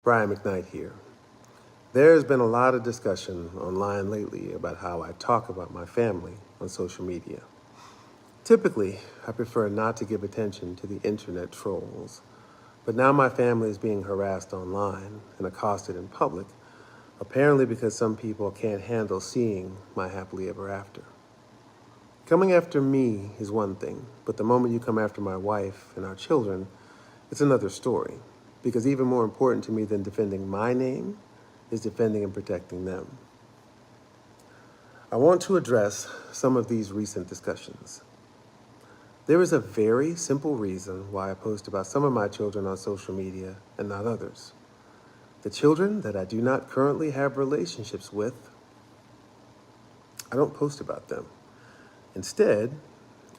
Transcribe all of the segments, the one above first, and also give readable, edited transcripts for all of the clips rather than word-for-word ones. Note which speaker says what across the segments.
Speaker 1: Brian McKnight here. There's been a lot of discussion online lately about how I talk about my family on social media. Typically, I prefer not to give attention to the internet trolls, but now my family is being harassed online and accosted in public, apparently because some people can't handle seeing my happily ever after. Coming after me is one thing, but the moment you come after my wife and our children, it's another story. Because even more important to me than defending my name is defending and protecting them. I want to address some of these recent discussions. There is a very simple reason why I post about some of my children on social media and not others. The children that I do not currently have relationships with, I don't post about them. Instead,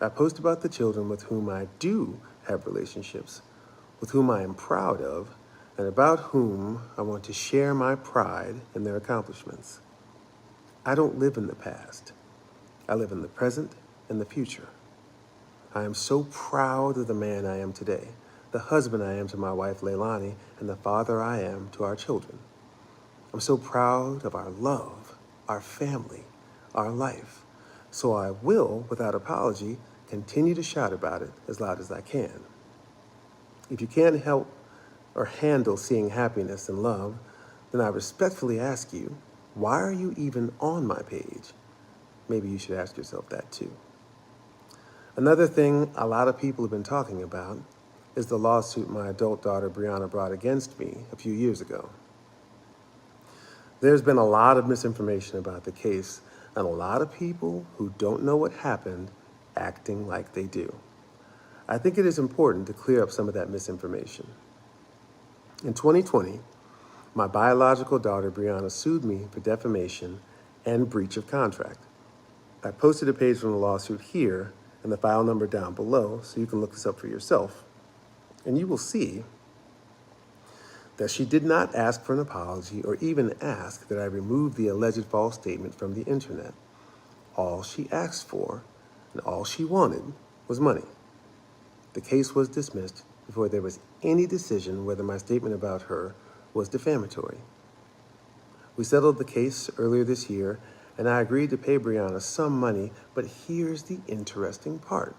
Speaker 1: I post about the children with whom I do have relationships, with whom I am proud of, and about whom I want to share my pride in their accomplishments. I don't live in the past. I live in the present and the future. I am so proud of the man I am today, the husband I am to my wife Leilani, and the father I am to our children. I'm so proud of our love, our family, our life. So I will, without apology, continue to shout about it as loud as I can. If you can't help or handle seeing happiness and love, then I respectfully ask you, why are you even on my page? Maybe you should ask yourself that too. Another thing a lot of people have been talking about is the lawsuit my adult daughter Brianna brought against me a few years ago. There's been a lot of misinformation about the case and a lot of people who don't know what happened acting like they do. I think it is important to clear up some of that misinformation. In 2020, my biological daughter Brianna sued me for defamation and breach of contract. I posted a page from the lawsuit here and the file number down below so you can look this up for yourself. And you will see that she did not ask for an apology or even ask that I remove the alleged false statement from the internet. All she asked for and all she wanted was money. The case was dismissed before there was any decision whether my statement about her was defamatory. We settled the case earlier this year, and I agreed to pay Brianna some money, but here's the interesting part.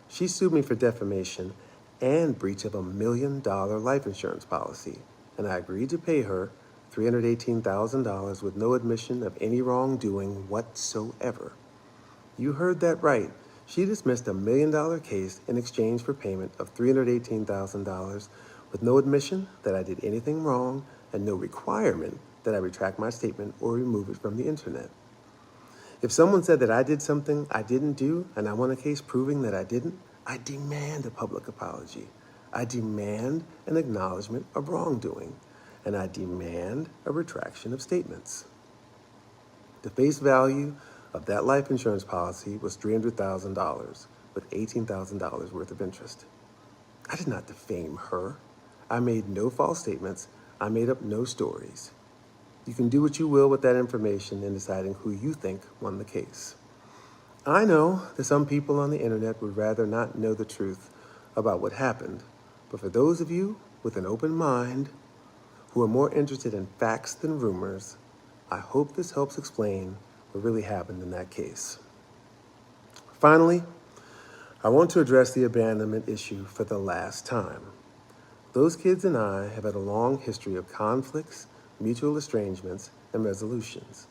Speaker 1: She sued me for defamation and breach of $1 million life insurance policy, and I agreed to pay her $318,000 with no admission of any wrongdoing whatsoever. You heard that right. She dismissed $1 million case in exchange for payment of $318,000 with no admission that I did anything wrong and no requirement that I retract my statement or remove it from the internet. If someone said that I did something I didn't do and I won a case proving that I didn't, I demand a public apology. I demand an acknowledgement of wrongdoing, and I demand a retraction of statements. The face value of that life insurance policy was $300,000 with $18,000 worth of interest. I did not defame her. I made no false statements. I made up no stories. You can do what you will with that information in deciding who you think won the case. I know that some people on the internet would rather not know the truth about what happened, but for those of you with an open mind who are more interested in facts than rumors, I hope this helps explain what really happened in that case. Finally, I want to address the abandonment issue for the last time. Those kids and I have had a long history of conflicts, mutual estrangements, and resolutions.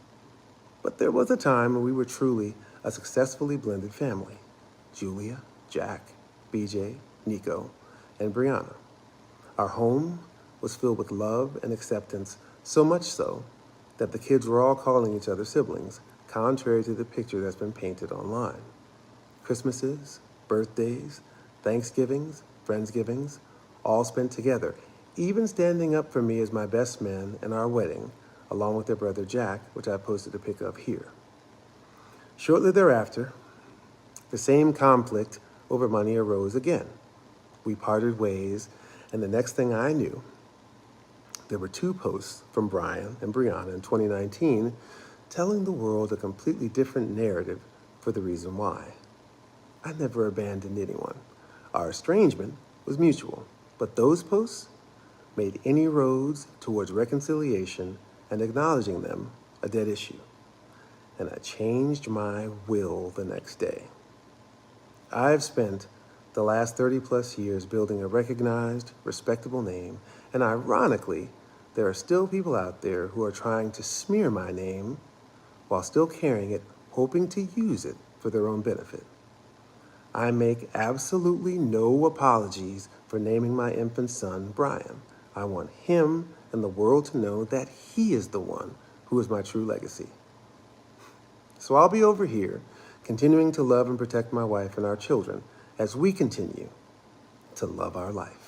Speaker 1: But there was a time when we were truly a successfully blended family. Julia, Jack, BJ, Nico, and Brianna. Our home was filled with love and acceptance, so much so that the kids were all calling each other siblings, contrary to the picture that's been painted online. Christmases, birthdays, Thanksgivings, Friendsgivings, all spent together, even standing up for me as my best man in our wedding, along with their brother Jack, which I posted a pic of here. Shortly thereafter, the same conflict over money arose again. We parted ways, and the next thing I knew, there were 2 posts from Brian and Brianna in 2019 telling the world a completely different narrative for the reason why. I never abandoned anyone. Our estrangement was mutual, but those posts made any roads towards reconciliation and acknowledging them a dead issue. And I changed my will the next day. I've spent the last 30 plus years building a recognized, respectable name, and ironically, there are still people out there who are trying to smear my name while still carrying it, hoping to use it for their own benefit. I make absolutely no apologies for naming my infant son Brian. I want him and the world to know that he is the one who is my true legacy. So I'll be over here, continuing to love and protect my wife and our children as we continue to love our life.